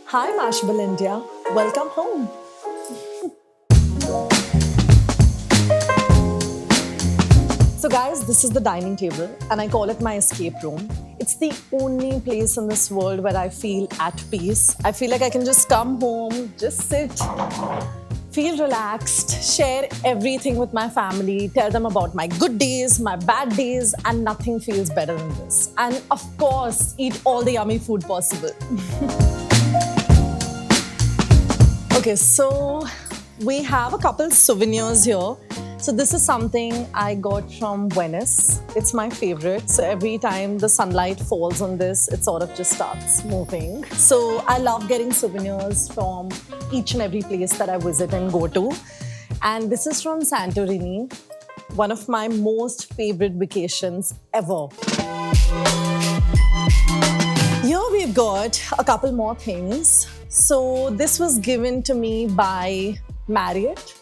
Hi, Mashable India. Welcome home. So, guys, this is the dining table, and I call it my escape room. It's the only place in this world where I feel at peace. I feel like I can just come home, just sit, feel relaxed, share everything with my family, tell them about my good days, my bad days, and nothing feels better than this. And of course, eat all the yummy food possible. Okay, so we have a couple souvenirs here. So this is something I got from Venice. It's my favorite. So every time the sunlight falls on this, it sort of just starts moving. So I love getting souvenirs from each and every place that I visit and go to. And this is from Santorini, one of my most favorite vacations ever. Here we've got a couple more things. So this was given to me by Marriott.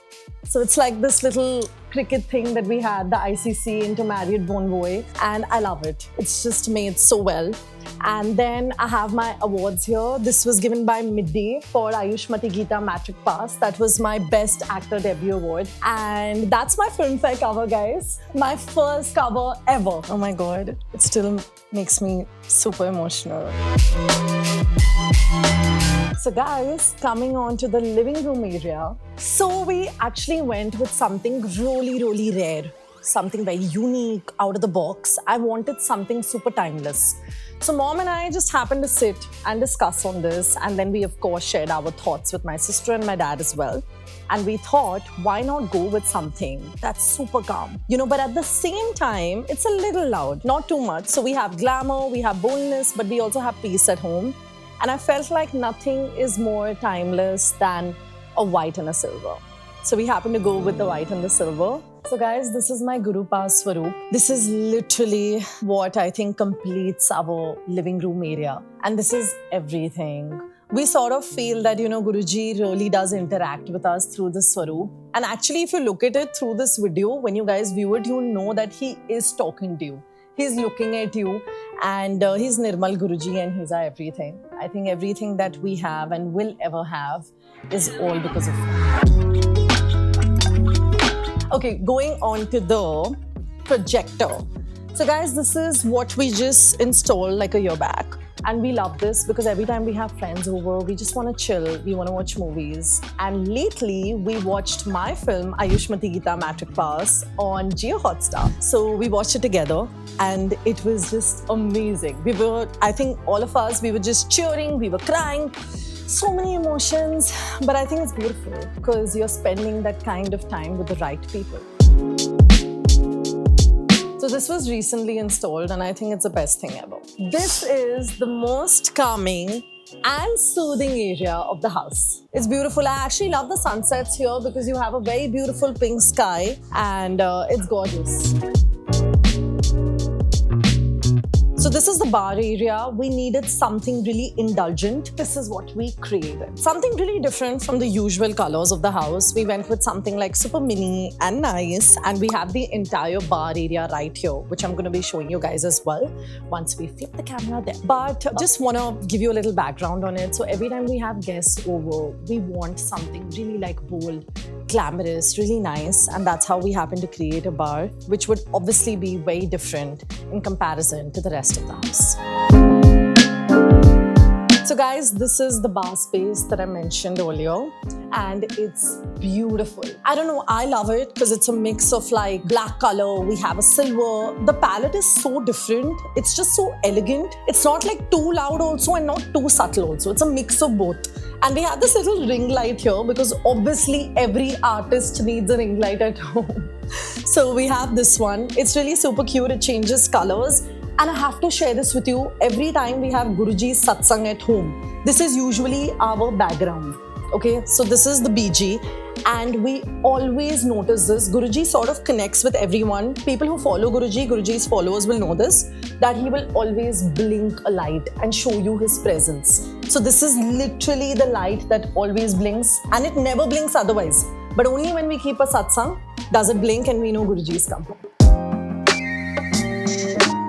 So it's like this little cricket thing that we had, the ICC into Marriott Bonvoy, and I love it. It's just made so well. And then I have my awards here. This was given by Midday for Ayushmati Geeta Matric Pass. That was my Best Actor Debut Award. And that's my Filmfare cover, guys. My first cover ever. Oh my God, it still makes me super emotional. So guys, coming on to the living room area. So we actually went with something really rare, something very unique, out of the box. I wanted something super timeless. So mom and I just happened to sit and discuss on this, and then we of course shared our thoughts with my sister and my dad as well. And we thought, why not go with something that's super calm? But at the same time, it's a little loud, not too much. So we have glamour, we have boldness, but we also have peace at home. And I felt like nothing is more timeless than a white and a silver. So we happened to go with the white and the silver. So guys, this is my Guru Paas Swaroop. This is literally what I think completes our living room area. And this is everything. We sort of feel that, Guruji really does interact with us through this Swaroop. And actually, if you look at it through this video, when you guys view it, you'll know that he is talking to you. He's looking at you, and he's Nirmal Guruji, and he's our everything. I think everything that we have and will ever have is all because of him. Okay, going on to the projector. So guys, this is what we just installed like a year back. And we love this because every time we have friends over, we just want to chill, we want to watch movies. And lately, we watched my film, Ayushmati Geeta Matric Pass, on Jio Hotstar. So we watched it together, and it was just amazing. I think all of us, we were just cheering, we were crying, so many emotions. But I think it's beautiful because you're spending that kind of time with the right people. So this was recently installed, and I think it's the best thing ever. This is the most calming and soothing area of the house. It's beautiful. I actually love the sunsets here because you have a very beautiful pink sky, and it's gorgeous. So this is the bar area. We needed something really indulgent. This is what we created. Something really different from the usual colors of the house. We went with something like super mini and nice. And we have the entire bar area right here, which I'm going to be showing you guys as well once we flip the camera there. But just want to give you a little background on it. So every time we have guests over, we want something really like bold, glamorous, really nice. And that's how we happen to create a bar, which would obviously be very different in comparison to the rest of the house. So guys, this is the bar space that I mentioned earlier, and it's beautiful. I don't know, I love it because it's a mix of like black color, we have a silver. The palette is so different. It's just so elegant. It's not like too loud also and not too subtle also. It's a mix of both. And we have this little ring light here because obviously every artist needs a ring light at home. So we have this one. It's really super cute. It changes colors. And I have to share this with you. Every time we have Guruji's satsang at home, this is usually our background. Okay, so this is the BG. And we always notice this. Guruji sort of connects with everyone. People who follow Guruji, Guruji's followers will know this, that he will always blink a light and show you his presence. So this is literally the light that always blinks, and it never blinks otherwise. But only when we keep a satsang does it blink and we know Guruji's come home.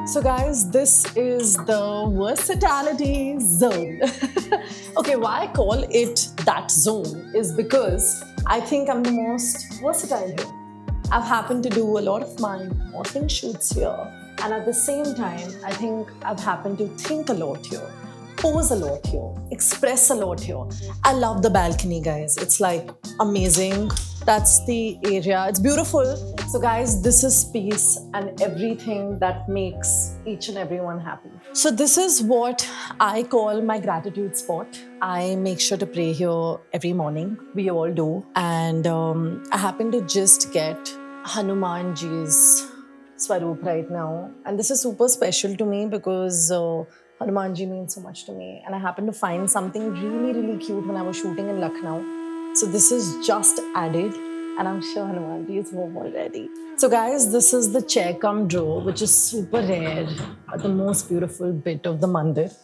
So guys, this is the versatility zone. Okay, why I call it that zone is because I think I'm the most versatile here. I've happened to do a lot of my modeling shoots here, and at the same time, I think I've happened to think a lot here, pose a lot here, express a lot here. I love the balcony, guys. It's like amazing. That's the area. It's beautiful. So, guys, this is peace and everything that makes each and everyone happy. So, this is what I call my gratitude spot. I make sure to pray here every morning. We all do. And I happen to just get Hanumanji's Swaroop right now. And this is super special to me because Hanumanji means so much to me. And I happened to find something really, really cute when I was shooting in Lucknow. So this is just added, and I'm sure Hanumanji is home already. So guys, this is the chair cum drawer, which is super rare, but the most beautiful bit of the mandir.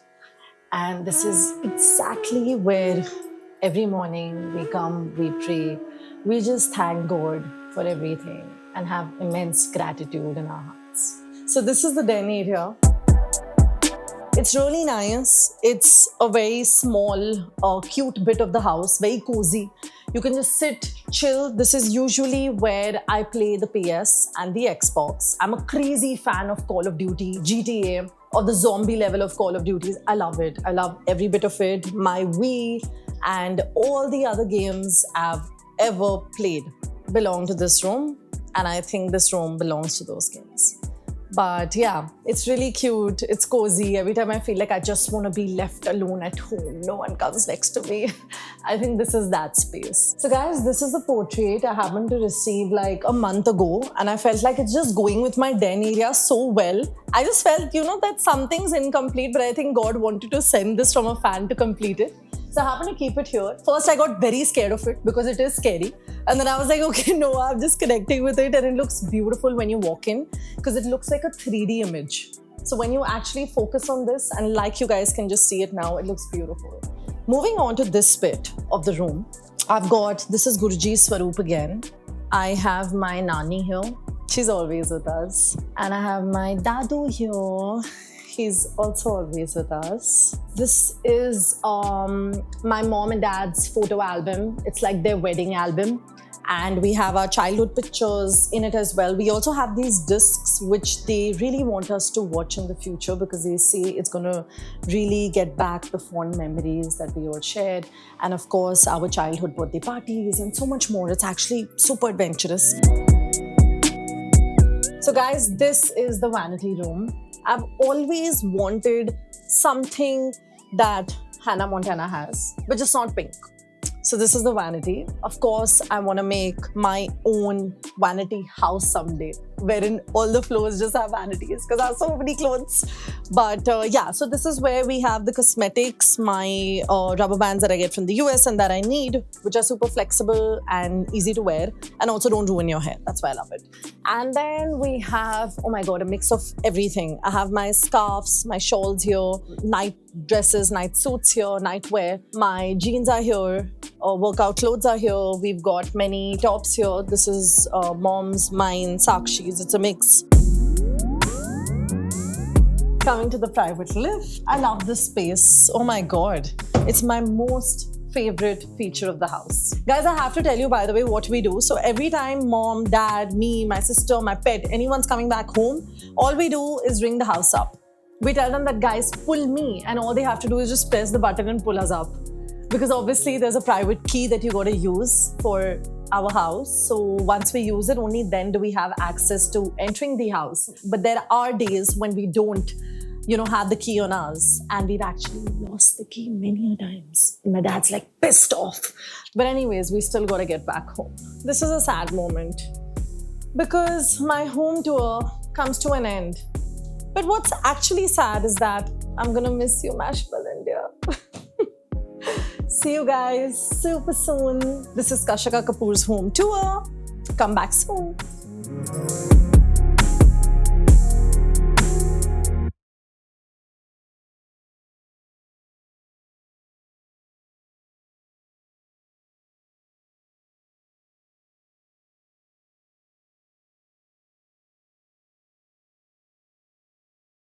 And this is exactly where every morning we come, we pray, we just thank God for everything and have immense gratitude in our hearts. So this is the den area. It's really nice. It's a very small, cute bit of the house, very cozy. You can just sit, chill. This is usually where I play the PS and the Xbox. I'm a crazy fan of Call of Duty, GTA, or the zombie level of Call of Duties. I love it. I love every bit of it. My Wii and all the other games I've ever played belong to this room. And I think this room belongs to those games. But yeah, it's really cute. It's cozy. Every time I feel like I just want to be left alone at home, no one comes next to me. I think this is that space. So guys, this is the portrait I happened to receive like a month ago, and I felt like it's just going with my den area so well. I just felt, that something's incomplete, but I think God wanted to send this from a fan to complete it. So I happened to keep it here. First, I got very scared of it because it is scary. And then I was like, okay, no, I'm just connecting with it. And it looks beautiful when you walk in because it looks like a 3D image. So when you actually focus on this, and like you guys can just see it now, it looks beautiful. Moving on to this bit of the room, this is Guruji's Swaroop again. I have my Nani here. She's always with us. And I have my Dadu here. He's also always with us. This is my mom and dad's photo album. It's like their wedding album. And we have our childhood pictures in it as well. We also have these discs, which they really want us to watch in the future because they say it's going to really get back the fond memories that we all shared. And of course, our childhood birthday parties and so much more. It's actually super adventurous. So guys, this is the vanity room. I've always wanted something that Hannah Montana has, but just not pink. So this is the vanity. Of course, I want to make my own vanity house someday, wherein all the floors just have vanities because I have so many clothes. But yeah, so this is where we have the cosmetics, my rubber bands that I get from the US and that I need, which are super flexible and easy to wear and also don't ruin your hair. That's why I love it. And then we have, oh my God, a mix of everything. I have my scarves, my shawls here, night dresses, night suits here, nightwear. My jeans are here. Workout clothes are here. We've got many tops here. This is mom's, mine, Sakshi's. It's a mix. Coming to the private lift. I love this space. Oh my God. It's my most favorite feature of the house. Guys, I have to tell you, by the way, what we do. So every time mom, dad, me, my sister, my pet, anyone's coming back home, all we do is ring the house up. We tell them that, guys, pull me, and all they have to do is just press the button and pull us up. Because obviously there's a private key that you got to use for our house. So once we use it, only then do we have access to entering the house. But there are days when we don't, have the key on us. And we've actually lost the key many a times. And my dad's like pissed off. But anyways, we still got to get back home. This is a sad moment because my home tour comes to an end. But what's actually sad is that I'm going to miss you, Mashable India. See you guys super soon. This is Kashika Kapoor's home tour. Come back soon.